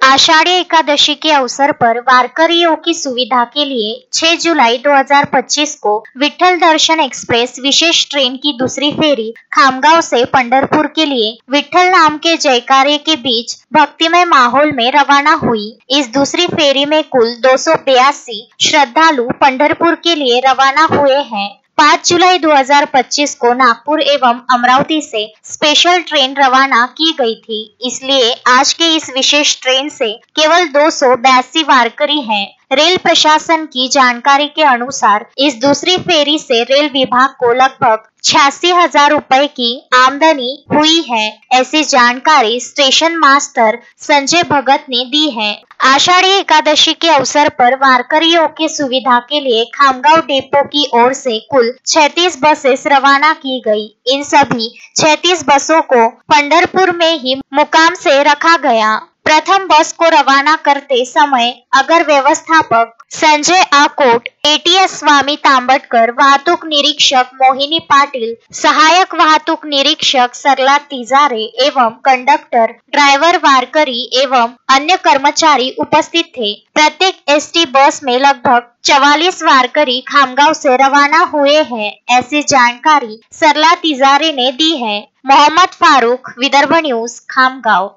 आषाढ़ी एकादशी के अवसर पर वारकरियों की सुविधा के लिए 6 जुलाई 2025 को विठल दर्शन एक्सप्रेस विशेष ट्रेन की दूसरी फेरी खामगांव से पंढरपुर के लिए विठल नाम के जयकारे के बीच भक्तिमय माहौल में रवाना हुई। इस दूसरी फेरी में कुल 282 श्रद्धालु पंढरपुर के लिए रवाना हुए हैं। 5 जुलाई 2025 को नागपुर एवं अमरावती से स्पेशल ट्रेन रवाना की गई थी, इसलिए आज के इस विशेष ट्रेन से केवल 282 वारकरी हैं। रेल प्रशासन की जानकारी के अनुसार इस दूसरी फेरी से रेल विभाग को लगभग 86,000 रुपए की आमदनी हुई है, ऐसी जानकारी स्टेशन मास्टर संजय भगत ने दी है। आषाढ़ी एकादशी के अवसर पर वारकरियों की सुविधा के लिए खामगांव डिपो की ओर से कुल 36 बसेस रवाना की गई। इन सभी 36 बसों को पंढरपुर में ही मुकाम से रखा गया। प्रथम बस को रवाना करते समय अगर व्यवस्थापक संजय आकोट, एटीएस स्वामी तांबटकर, वाहतूक निरीक्षक मोहिनी पाटिल, सहायक वाहतूक निरीक्षक सरला तिजारे एवं कंडक्टर, ड्राइवर, वारकरी एवं अन्य कर्मचारी उपस्थित थे। प्रत्येक एसटी बस में लगभग 44 वारकरी खामगांव से रवाना हुए हैं, ऐसी जानकारी सरला तिजारे ने दी है। मोहम्मद फारूक, विदर्भ न्यूज, खामगांव।